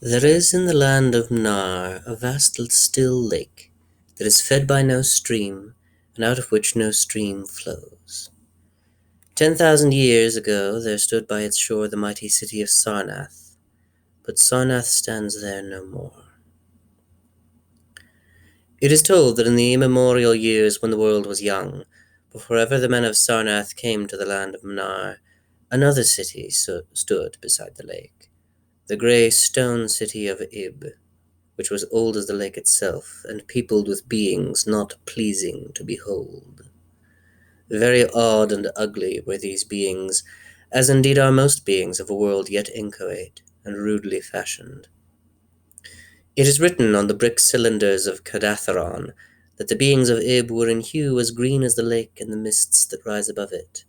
There is in the land of Mnar a vast still lake that is fed by no stream, and out of which no stream flows. 10,000 years ago there stood by its shore the mighty city of Sarnath, but Sarnath stands there no more. It is told that in the immemorial years when the world was young, before ever the men of Sarnath came to the land of Mnar, another city stood beside the lake, the grey stone city of Ib, which was old as the lake itself, and peopled with beings not pleasing to behold. Very odd and ugly were these beings, as indeed are most beings of a world yet inchoate and rudely fashioned. It is written on the brick cylinders of Cadatharon that the beings of Ib were in hue as green as the lake and the mists that rise above it,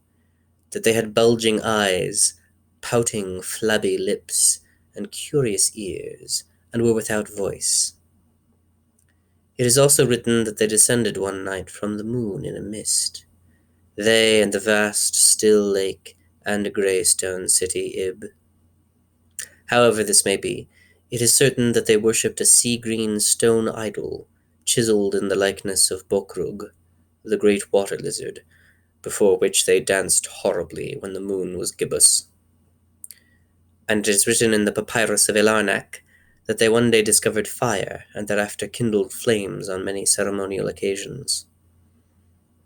that they had bulging eyes, pouting, flabby lips, and curious ears, and were without voice. It is also written that they descended one night from the moon in a mist, they and the vast, still lake and grey stone city Ib. However this may be, it is certain that they worshipped a sea-green stone idol, chiseled in the likeness of Bokrug, the great water lizard, before which they danced horribly when the moon was gibbous. And it is written in the papyrus of Elarnak that they one day discovered fire, and thereafter kindled flames on many ceremonial occasions.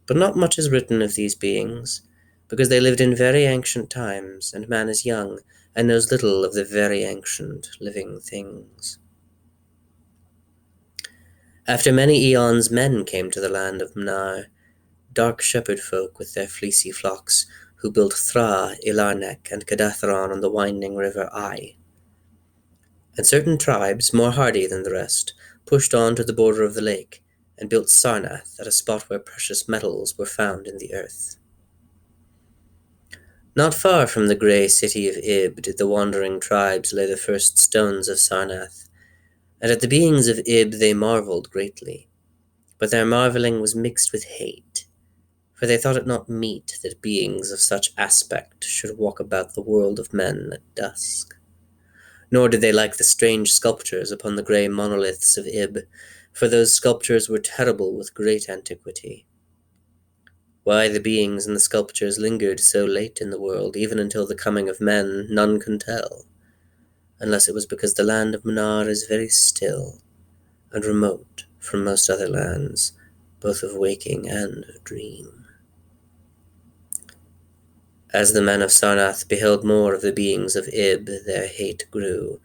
But not much is written of these beings, because they lived in very ancient times, and man is young, and knows little of the very ancient living things. After many eons, men came to the land of Mnar, dark shepherd folk with their fleecy flocks, who built Thra, Ilarnek, and Cadatharon on the winding river Ai. And certain tribes, more hardy than the rest, pushed on to the border of the lake, and built Sarnath at a spot where precious metals were found in the earth. Not far from the grey city of Ib did the wandering tribes lay the first stones of Sarnath, and at the beings of Ib they marvelled greatly. But their marvelling was mixed with hate, for they thought it not meet that beings of such aspect should walk about the world of men at dusk. Nor did they like the strange sculptures upon the grey monoliths of Ib, for those sculptures were terrible with great antiquity. Why the beings and the sculptures lingered so late in the world, even until the coming of men, none can tell, unless it was because the land of Mnar is very still, and remote from most other lands, both of waking and of dream. As the men of Sarnath beheld more of the beings of Ib, their hate grew,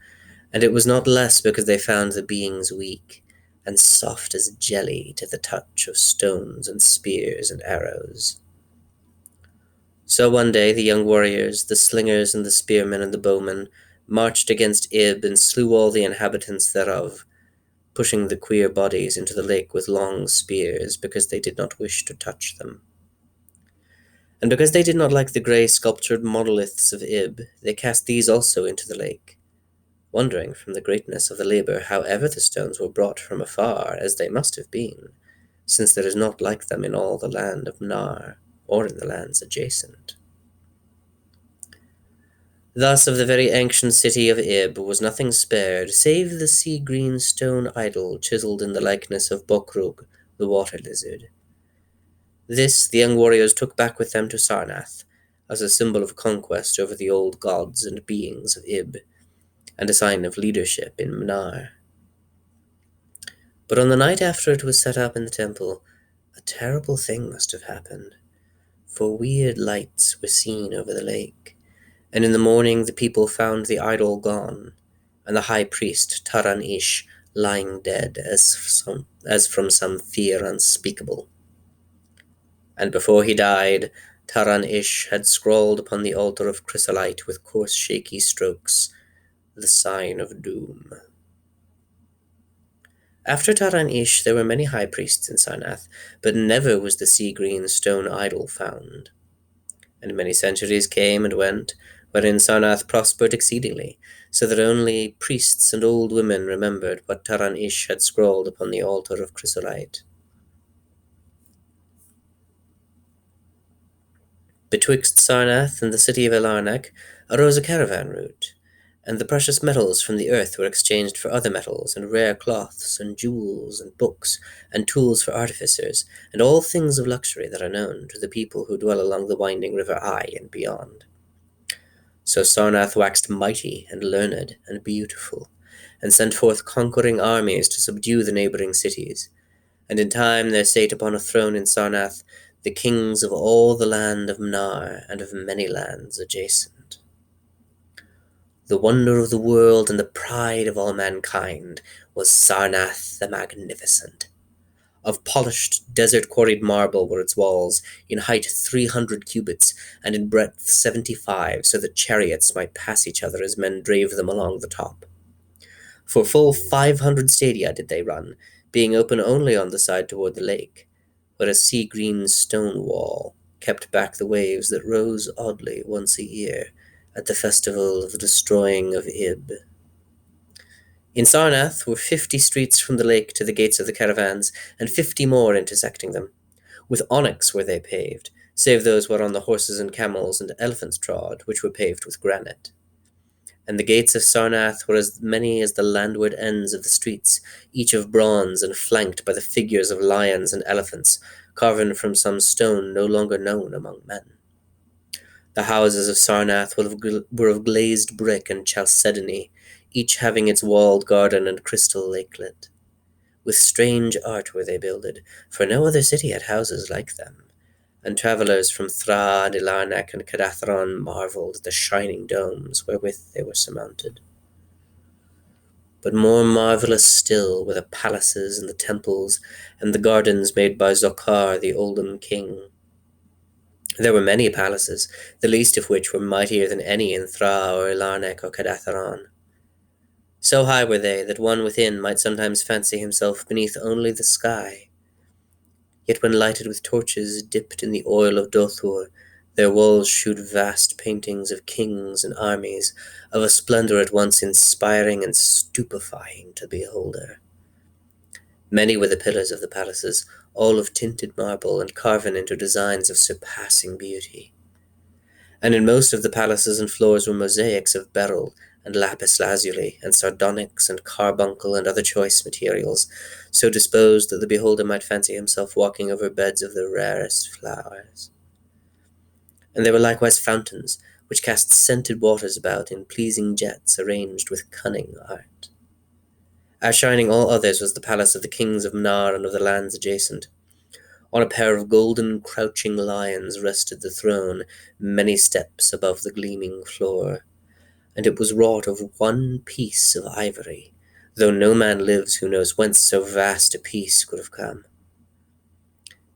and it was not less because they found the beings weak, and soft as jelly to the touch of stones and spears and arrows. So one day the young warriors, the slingers and the spearmen and the bowmen, marched against Ib and slew all the inhabitants thereof, pushing the queer bodies into the lake with long spears, because they did not wish to touch them. And because they did not like the grey sculptured monoliths of Ib, they cast these also into the lake, wondering from the greatness of the labour how ever the stones were brought from afar, as they must have been, since there is naught like them in all the land of Mnar, or in the lands adjacent. Thus of the very ancient city of Ib was nothing spared, save the sea-green stone idol chiselled in the likeness of Bokrug, the water lizard. This the young warriors took back with them to Sarnath, as a symbol of conquest over the old gods and beings of Ib, and a sign of leadership in Mnar. But on the night after it was set up in the temple, a terrible thing must have happened, for weird lights were seen over the lake, and in the morning the people found the idol gone, and the high priest Taran Ish lying dead as from some fear unspeakable. And before he died, Taran Ish had scrawled upon the altar of chrysolite with coarse shaky strokes the sign of doom. After Taran Ish there were many high priests in Sarnath, but never was the sea-green stone idol found. And many centuries came and went, wherein Sarnath prospered exceedingly, so that only priests and old women remembered what Taran Ish had scrawled upon the altar of chrysolite. Betwixt Sarnath and the city of Elarnak arose a caravan route, and the precious metals from the earth were exchanged for other metals, and rare cloths, and jewels, and books, and tools for artificers, and all things of luxury that are known to the people who dwell along the winding river Ai and beyond. So Sarnath waxed mighty, and learned, and beautiful, and sent forth conquering armies to subdue the neighboring cities. And in time there sate upon a throne in Sarnath the kings of all the land of Mnar, and of many lands adjacent. The wonder of the world and the pride of all mankind was Sarnath the Magnificent. Of polished, desert-quarried marble were its walls, in height 300 cubits, and in breadth 75, so that chariots might pass each other as men drave them along the top. For full 500 stadia did they run, being open only on the side toward the lake, where a sea-green stone wall kept back the waves that rose oddly once a year at the festival of the destroying of Ib. In Sarnath were 50 streets from the lake to the gates of the caravans, and 50 more intersecting them. With onyx were they paved, save those whereon the horses and camels and elephants trod, which were paved with granite. And the gates of Sarnath were as many as the landward ends of the streets, each of bronze and flanked by the figures of lions and elephants, carven from some stone no longer known among men. The houses of Sarnath were of glazed brick and chalcedony, each having its walled garden and crystal lakelet. With strange art were they builded, for no other city had houses like them, and travellers from Thra and Ilarnak and Cadathron marvelled at the shining domes wherewith they were surmounted. But more marvellous still were the palaces and the temples and the gardens made by Zokhar the Olden king. There were many palaces, the least of which were mightier than any in Thra or Ilarnak or Cadathron. So high were they that one within might sometimes fancy himself beneath only the sky. Yet when lighted with torches dipped in the oil of Dothur, their walls shewed vast paintings of kings and armies, of a splendour at once inspiring and stupefying to the beholder. Many were the pillars of the palaces, all of tinted marble and carven into designs of surpassing beauty. And in most of the palaces and floors were mosaics of beryl and lapis lazuli and sardonyx and carbuncle and other choice materials, so disposed that the beholder might fancy himself walking over beds of the rarest flowers. And there were likewise fountains, which cast scented waters about in pleasing jets arranged with cunning art. Outshining all others was the palace of the kings of Mnar and of the lands adjacent. On a pair of golden crouching lions rested the throne, many steps above the gleaming floor, and it was wrought of one piece of ivory, though no man lives who knows whence so vast a piece could have come.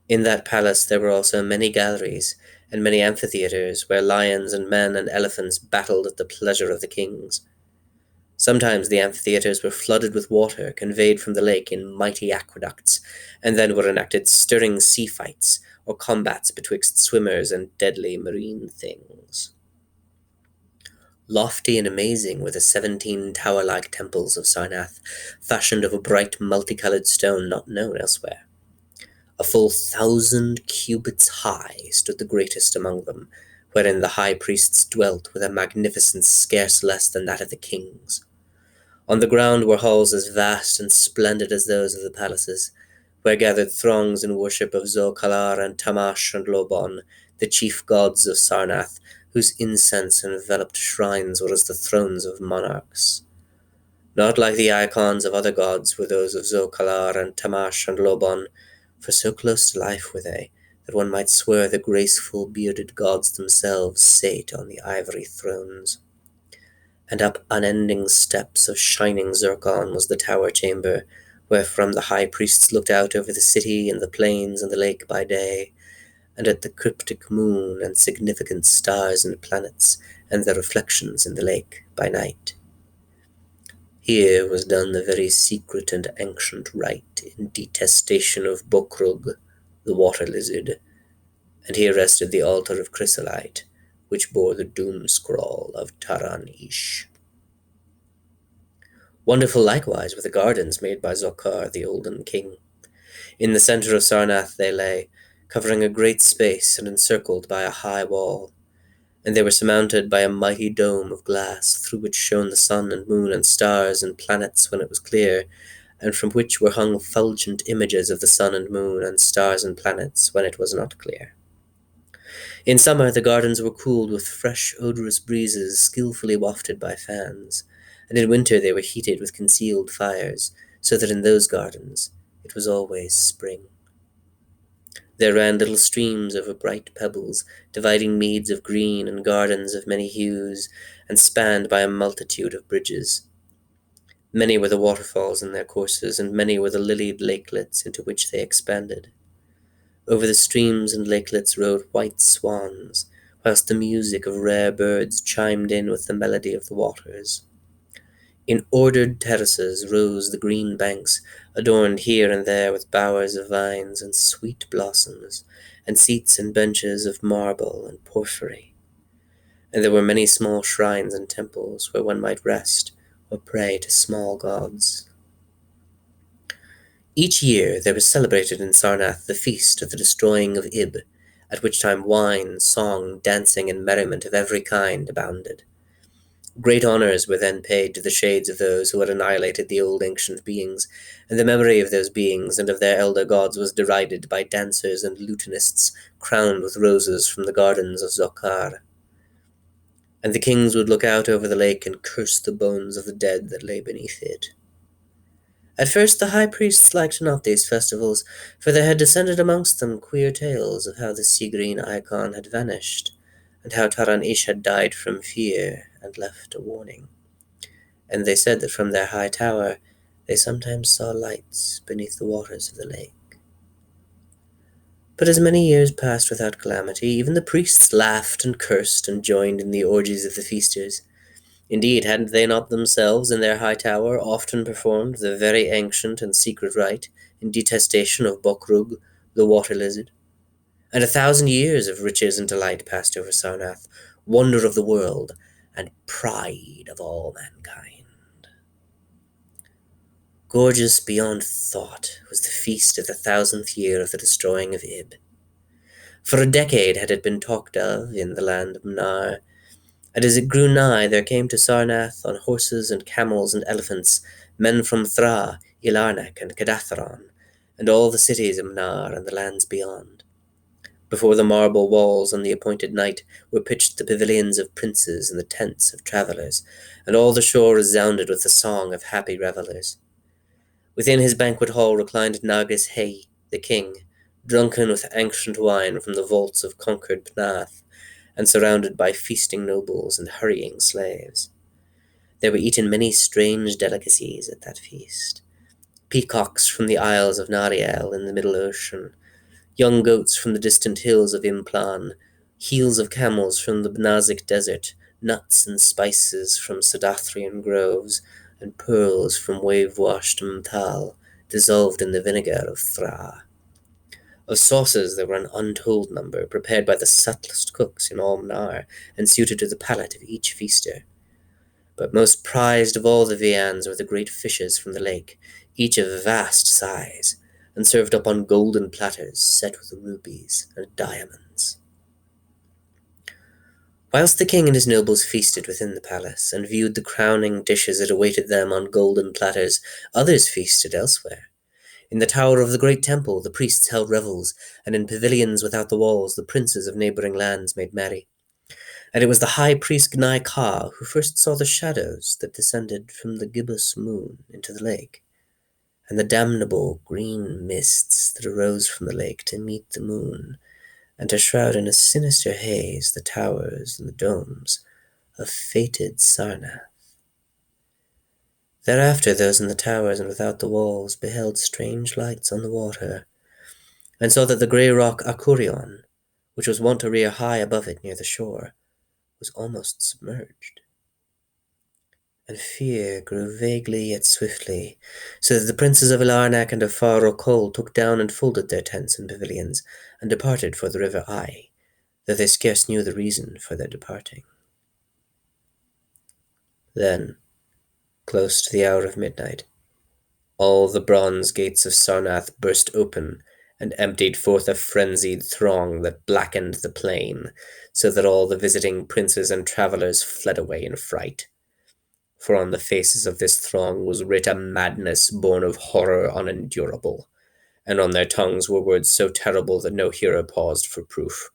In that palace there were also many galleries, and many amphitheatres, where lions and men and elephants battled at the pleasure of the kings. Sometimes the amphitheatres were flooded with water conveyed from the lake in mighty aqueducts, and then were enacted stirring sea fights, or combats betwixt swimmers and deadly marine things. Lofty and amazing were the 17 tower-like temples of Sarnath, fashioned of a bright multicolored stone not known elsewhere. A full 1,000 cubits high stood the greatest among them, wherein the high priests dwelt with a magnificence scarce less than that of the kings. On the ground were halls as vast and splendid as those of the palaces, where gathered throngs in worship of Zo-Kalar and Tamash and Lobon, the chief gods of Sarnath, whose incense enveloped shrines were as the thrones of monarchs. Not like the icons of other gods were those of Zo-Kalar and Tamash and Lobon, for so close to life were they, that one might swear the graceful bearded gods themselves sate on the ivory thrones. And up unending steps of shining zircon was the tower chamber, wherefrom the high priests looked out over the city and the plains and the lake by day, and at the cryptic moon and significant stars and planets and their reflections in the lake by night. Here was done the very secret and ancient rite in detestation of Bokrug, the water lizard, and here rested the altar of chrysolite, which bore the doom scroll of Taran-Ish. Wonderful likewise were the gardens made by Zokhar the Olden king. In the centre of Sarnath they lay, covering a great space and encircled by a high wall, and they were surmounted by a mighty dome of glass through which shone the sun and moon and stars and planets when it was clear, and from which were hung fulgent images of the sun and moon and stars and planets when it was not clear. In summer the gardens were cooled with fresh odorous breezes skilfully wafted by fans, and in winter they were heated with concealed fires, so that in those gardens it was always spring. There ran little streams over bright pebbles, dividing meads of green and gardens of many hues, and spanned by a multitude of bridges. Many were the waterfalls in their courses, and many were the lilied lakelets into which they expanded. Over the streams and lakelets rode white swans, whilst the music of rare birds chimed in with the melody of the waters. In ordered terraces rose the green banks, adorned here and there with bowers of vines and sweet blossoms, and seats and benches of marble and porphyry. And there were many small shrines and temples where one might rest or pray to small gods. Each year there was celebrated in Sarnath the feast of the destroying of Ib, at which time wine, song, dancing, and merriment of every kind abounded. Great honors were then paid to the shades of those who had annihilated the old ancient beings, and the memory of those beings and of their elder gods was derided by dancers and lutanists crowned with roses from the gardens of Zokhar. And the kings would look out over the lake and curse the bones of the dead that lay beneath it. At first the high priests liked not these festivals, for there had descended amongst them queer tales of how the sea-green icon had vanished, and how Taran-Ish had died from fear and left a warning. And they said that from their high tower they sometimes saw lights beneath the waters of the lake. But as many years passed without calamity, even the priests laughed and cursed and joined in the orgies of the feasters. Indeed, hadn't they not themselves in their high tower often performed the very ancient and secret rite in detestation of Bokrug, the water lizard? And 1,000 years of riches and delight passed over Sarnath, wonder of the world, and pride of all mankind. Gorgeous beyond thought was the feast of the 1,000th year of the destroying of Ib. For a decade had it been talked of in the land of Mnar, and as it grew nigh there came to Sarnath on horses and camels and elephants men from Thra, Ilarnak, and Kadathron, and all the cities of Mnar and the lands beyond. Before the marble walls on the appointed night were pitched the pavilions of princes and the tents of travellers, and all the shore resounded with the song of happy revellers. Within his banquet hall reclined Nagas Hey, the king, drunken with ancient wine from the vaults of conquered Pnath, and surrounded by feasting nobles and hurrying slaves. There were eaten many strange delicacies at that feast. Peacocks from the isles of Nariel in the middle ocean, young goats from the distant hills of Implan, heels of camels from the Bnazik desert, nuts and spices from Sadathrian groves, and pearls from wave-washed Mtal, dissolved in the vinegar of Thra. Of sauces there were an untold number, prepared by the subtlest cooks in all Mnar, and suited to the palate of each feaster. But most prized of all the viands were the great fishes from the lake, each of vast size, and served up on golden platters set with rubies and diamonds. Whilst the king and his nobles feasted within the palace, and viewed the crowning dishes that awaited them on golden platters, others feasted elsewhere. In the tower of the great temple the priests held revels, and in pavilions without the walls the princes of neighboring lands made merry. And it was the high priest Gnai Ka who first saw the shadows that descended from the gibbous moon into the lake, and the damnable green mists that arose from the lake to meet the moon, and to shroud in a sinister haze the towers and the domes of fated Sarnath. Thereafter those in the towers and without the walls beheld strange lights on the water, and saw that the grey rock Akurion, which was wont to rear high above it near the shore, was almost submerged. And fear grew vaguely yet swiftly, so that the princes of Ilarnak and of Far Rokol took down and folded their tents and pavilions, and departed for the river Ai, though they scarce knew the reason for their departing. Then, close to the hour of midnight, all the bronze gates of Sarnath burst open, and emptied forth a frenzied throng that blackened the plain, so that all the visiting princes and travellers fled away in fright. For on the faces of this throng was writ a madness born of horror unendurable, and on their tongues were words so terrible that no hearer paused for proof.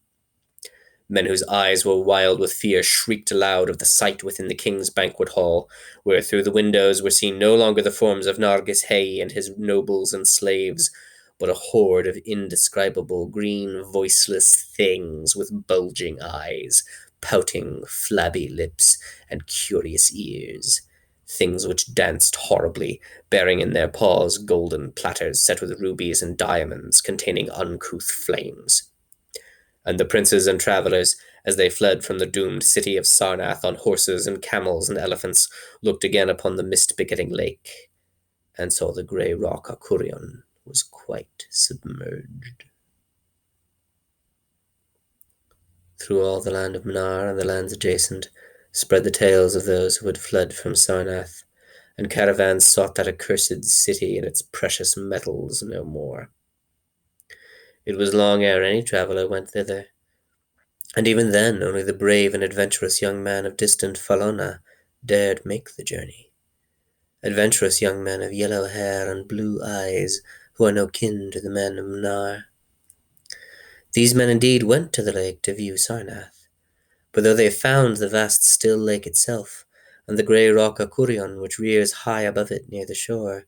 Men whose eyes were wild with fear shrieked aloud of the sight within the king's banquet hall, where through the windows were seen no longer the forms of Nargis Hay and his nobles and slaves, but a horde of indescribable green voiceless things with bulging eyes, pouting flabby lips, and curious ears. Things which danced horribly, bearing in their paws golden platters set with rubies and diamonds containing uncouth flames. And the princes and travellers, as they fled from the doomed city of Sarnath on horses and camels and elephants, looked again upon the mist-begetting lake, and saw the grey rock Akurion was quite submerged. Through all the land of Mnar and the lands adjacent spread the tales of those who had fled from Sarnath, and caravans sought that accursed city and its precious metals no more. It was long ere any traveller went thither, and even then only the brave and adventurous young man of distant Falona dared make the journey. Adventurous young men of yellow hair and blue eyes, who are no kin to the men of Mnar. These men indeed went to the lake to view Sarnath, but though they found the vast still lake itself, and the grey rock Akurion which rears high above it near the shore,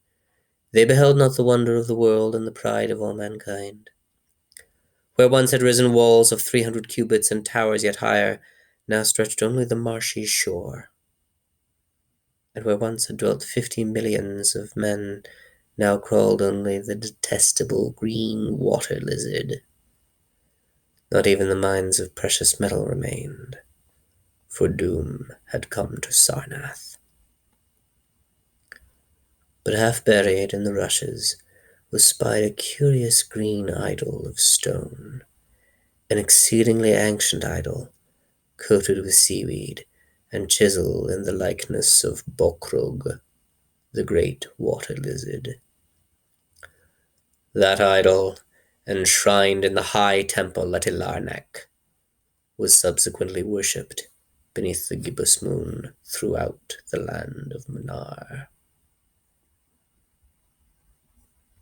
they beheld not the wonder of the world and the pride of all mankind. Where once had risen walls of 300 cubits and towers yet higher, now stretched only the marshy shore. And where once had dwelt 50 millions of men, now crawled only the detestable green water lizard. Not even the mines of precious metal remained, for doom had come to Sarnath. But half buried in the rushes was spied a curious green idol of stone, an exceedingly ancient idol, coated with seaweed, and chiseled in the likeness of Bokrug, the great water lizard. That idol, enshrined in the high temple at Ilarnak, was subsequently worshipped beneath the gibbous moon throughout the land of Mnar.